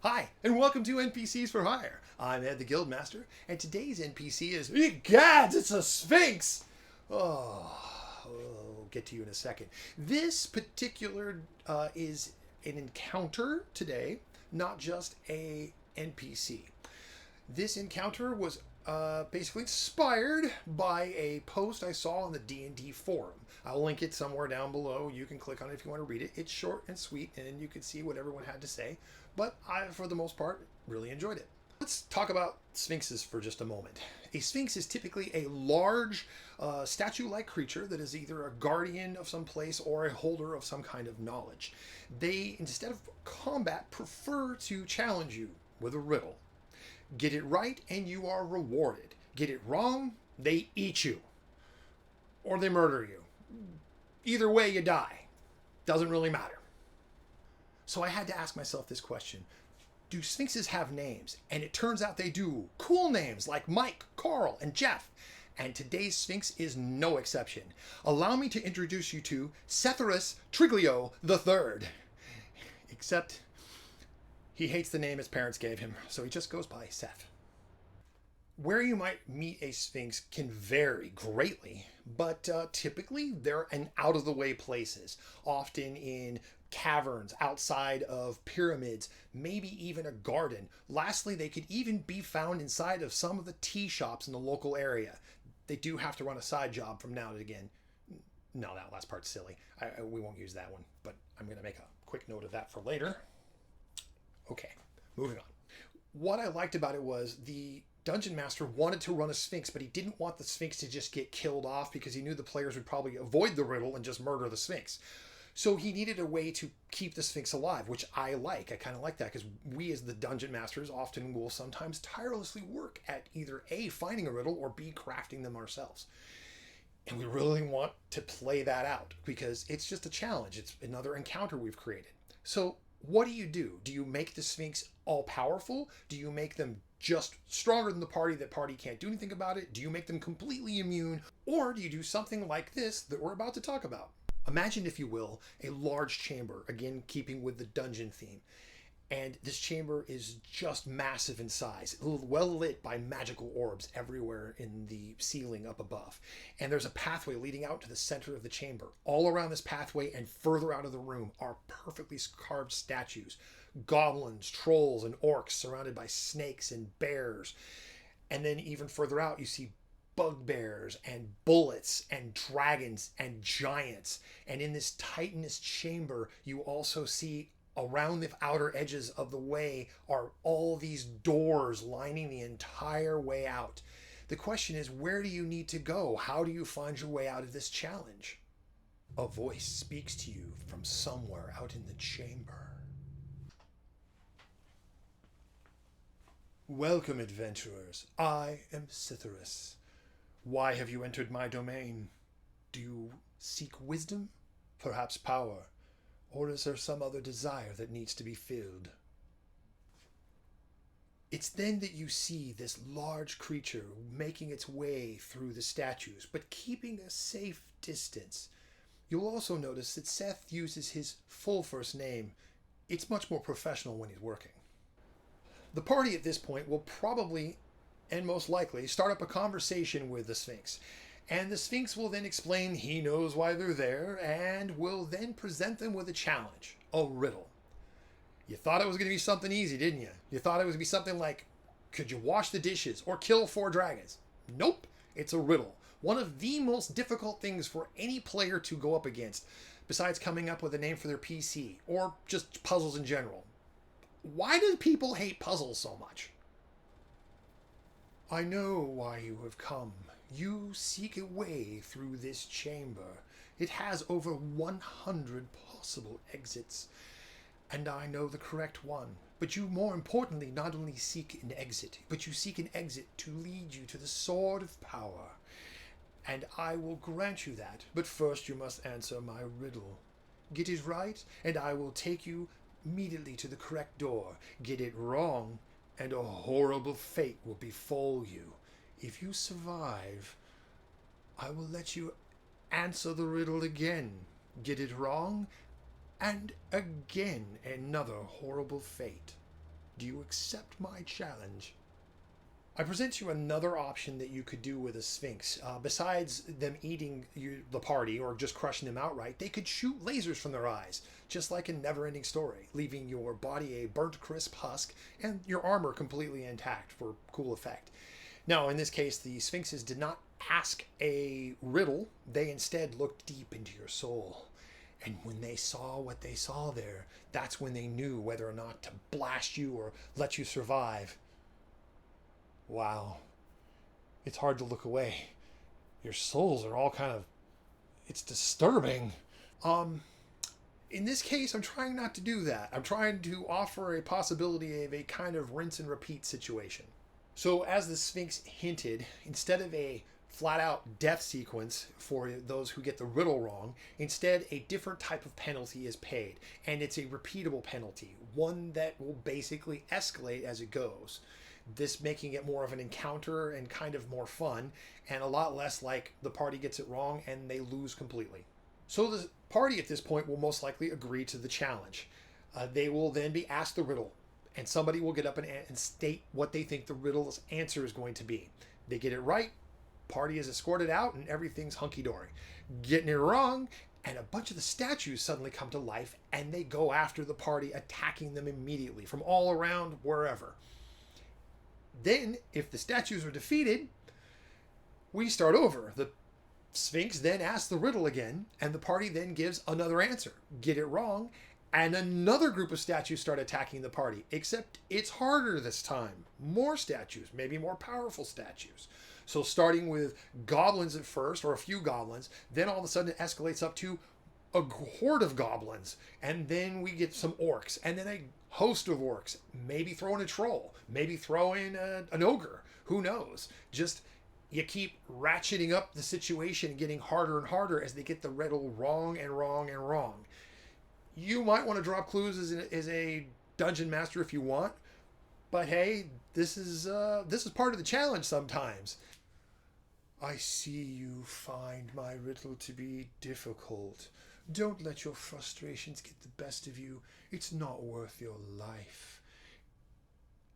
Hi, and welcome to NPCs for Hire. I'm Ed the Guildmaster, and today's NPC is... Egads, it's a Sphinx! I'll get to you in a second. This particular is an encounter today, not just a NPC. This encounter was basically inspired by a post I saw on the D&D forum. I'll link it somewhere down below. You can click on it if you want to read it. It's short and sweet, and you can see what everyone had to say. But I, for the most part, really enjoyed it. Let's talk about sphinxes for just a moment. A sphinx is typically a large, statue-like creature that is either a guardian of some place or a holder of some kind of knowledge. They, instead of combat, prefer to challenge you with a riddle. Get it right and you are rewarded. Get it wrong, they eat you. Or they murder you. Either way, you die. Doesn't really matter. So I had to ask myself this question. Do sphinxes have names? And it turns out they do. Cool names like Mike, Carl, and Jeff. And today's sphinx is no exception. Allow me to introduce you to Cetharus Triglio III. Except he hates the name his parents gave him, so he just goes by Seth. Where you might meet a sphinx can vary greatly, but typically they're in out-of-the-way places, often in caverns, outside of pyramids, maybe even a garden. Lastly, they could even be found inside of some of the tea shops in the local area. They do have to run a side job from now to again. No, that last part's silly. We won't use that one, but I'm going to make a quick note of that for later. Okay, moving on. What I liked about it was the Dungeon Master wanted to run a Sphinx, but he didn't want the Sphinx to just get killed off because he knew the players would probably avoid the riddle and just murder the Sphinx. So he needed a way to keep the Sphinx alive, which I like. I kind of like that because we as the Dungeon Masters often will sometimes tirelessly work at either A, finding a riddle, or B, crafting them ourselves. And we really want to play that out because it's just a challenge. It's another encounter we've created. So what do? Do you make the Sphinx all powerful? Do you make them just stronger than the party, that party can't do anything about it? Do you make them completely immune? Or do you do something like this that we're about to talk about? Imagine, if you will, a large chamber, again keeping with the dungeon theme. And this chamber is just massive in size, well lit by magical orbs everywhere in the ceiling up above. And there's a pathway leading out to the center of the chamber. All around this pathway and further out of the room are perfectly carved statues. Goblins, trolls, and orcs surrounded by snakes and bears. And then even further out, you see bugbears and bullets and dragons and giants. And in this titanous chamber, you also see around the outer edges of the way are all these doors lining the entire way out. The question is, where do you need to go? How do you find your way out of this challenge? A voice speaks to you from somewhere out in the chamber. Welcome, adventurers. I am Cetharus. Why have you entered my domain? Do you seek wisdom? Perhaps power? Or is there some other desire that needs to be filled? It's then that you see this large creature making its way through the statues, but keeping a safe distance. You'll also notice that Seth uses his full first name. It's much more professional when he's working. The party at this point will probably, and most likely, start up a conversation with the Sphinx. And the Sphinx will then explain he knows why they're there and will then present them with a challenge, a riddle. You thought it was going to be something easy, didn't you? You thought it was going to be something like, could you wash the dishes or kill 4 dragons? Nope, it's a riddle. One of the most difficult things for any player to go up against, besides coming up with a name for their PC, or just puzzles in general. Why do people hate puzzles so much? I know why you have come. You seek a way through this chamber. It has over 100 possible exits, and I know the correct one. But you, more importantly, not only seek an exit, but you seek an exit to lead you to the Sword of Power. And I will grant you that, but first you must answer my riddle. Get it right, and I will take you immediately to the correct door. Get it wrong, and a horrible fate will befall you. If you survive, I will let you answer the riddle again. Get it wrong, and again another horrible fate. Do you accept my challenge? I present you another option that you could do with a Sphinx. Besides them eating the party or just crushing them outright, they could shoot lasers from their eyes, just like a never-ending story, leaving your body a burnt crisp husk and your armor completely intact for cool effect. Now, in this case, the Sphinxes did not ask a riddle. They instead looked deep into your soul. And when they saw what they saw there, that's when they knew whether or not to blast you or let you survive. Wow. It's hard to look away. Your souls are all kind of... It's disturbing. In this case, I'm trying not to do that. I'm trying to offer a possibility of a kind of rinse and repeat situation. So as the Sphinx hinted, instead of a flat-out death sequence for those who get the riddle wrong, instead a different type of penalty is paid. And it's a repeatable penalty, one that will basically escalate as it goes. This making it more of an encounter and kind of more fun, and a lot less like the party gets it wrong and they lose completely. So the party at this point will most likely agree to the challenge. They will then be asked the riddle, and somebody will get up and state what they think the riddle's answer is going to be. They get it right, party is escorted out, and everything's hunky-dory. Getting it wrong, and a bunch of the statues suddenly come to life, and they go after the party, attacking them immediately from all around, wherever. Then, if the statues are defeated, we start over. The Sphinx then asks the riddle again, and the party then gives another answer. Get it wrong, and another group of statues start attacking the party, except it's harder this time. More statues, maybe more powerful statues. So starting with goblins at first, or a few goblins, then all of a sudden it escalates up to a horde of goblins, and then we get some orcs, and then a host of orcs, maybe throw in a troll, maybe throw in an ogre, who knows. Just you keep ratcheting up the situation, getting harder and harder as they get the riddle wrong and wrong and wrong. You might want to drop clues as a dungeon master if you want, but hey, this is part of the challenge sometimes. I see you find my riddle to be difficult. Don't let your frustrations get the best of you. It's not worth your life.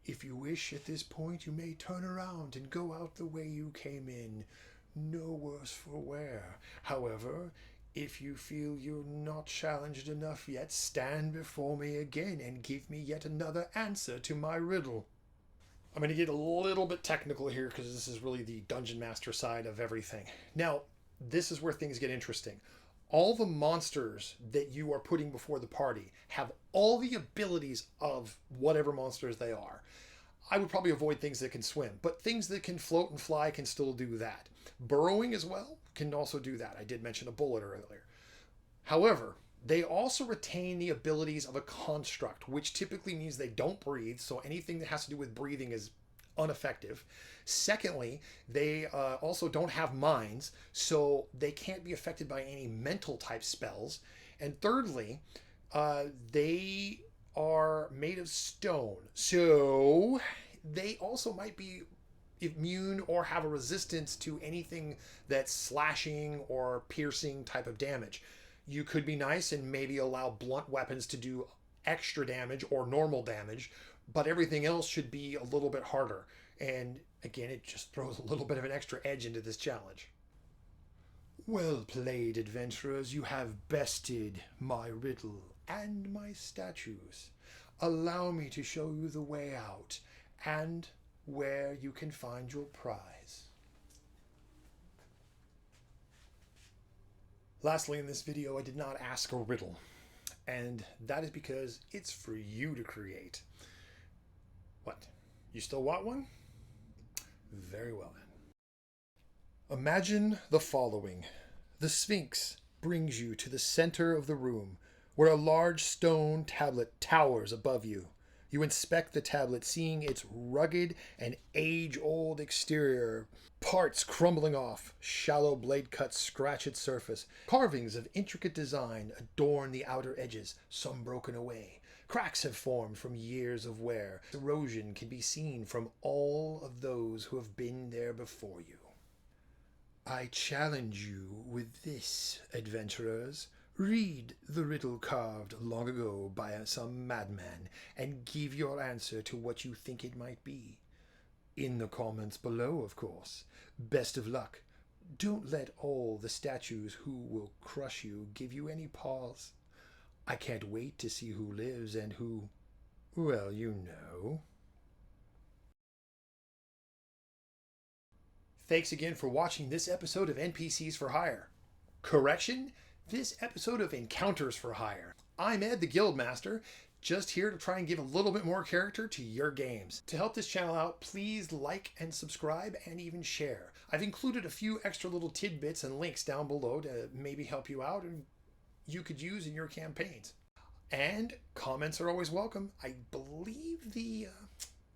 If you wish at this point, you may turn around and go out the way you came in. No worse for wear. However, if you feel you're not challenged enough yet, stand before me again and give me yet another answer to my riddle. I'm going to get a little bit technical here because this is really the dungeon master side of everything. Now, this is where things get interesting. All the monsters that you are putting before the party have all the abilities of whatever monsters they are. I would probably avoid things that can swim, but things that can float and fly can still do that. Burrowing as well can also do that. I did mention a bullet earlier. However, they also retain the abilities of a construct, which typically means they don't breathe, so anything that has to do with breathing is ineffective. Secondly, they also don't have minds, so they can't be affected by any mental type spells. And thirdly, they are made of stone, so they also might be immune or have a resistance to anything that's slashing or piercing type of damage. You could be nice and maybe allow blunt weapons to do extra damage or normal damage, but everything else should be a little bit harder. And again, it just throws a little bit of an extra edge into this challenge. Well played, adventurers. You have bested my riddle and my statues. Allow me to show you the way out and where you can find your prize. Lastly, in this video, I did not ask a riddle, and that is because it's for you to create. What? You still want one? Very well then. Imagine the following. The Sphinx brings you to the center of the room, where a large stone tablet towers above you. You inspect the tablet, seeing its rugged and age-old exterior. Parts crumbling off, shallow blade cuts scratch its surface. Carvings of intricate design adorn the outer edges, some broken away. Cracks have formed from years of wear. Erosion can be seen from all of those who have been there before you. I challenge you with this, adventurers. Read the riddle carved long ago by some madman and give your answer to what you think it might be. In the comments below, of course. Best of luck. Don't let all the statues who will crush you give you any pause. I can't wait to see who lives and who, well, you know. Thanks again for watching this episode of NPCs for Hire. Correction, this episode of Encounters for Hire. I'm Ed, the Guildmaster, just here to try and give a little bit more character to your games. To help this channel out, please like and subscribe and even share. I've included a few extra little tidbits and links down below to maybe help you out and you could use in your campaigns. And comments are always welcome. I believe the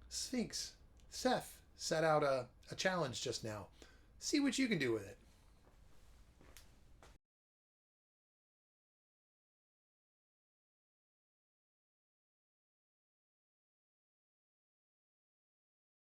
Sphinx, Seth, set out a challenge just now. See what you can do with it.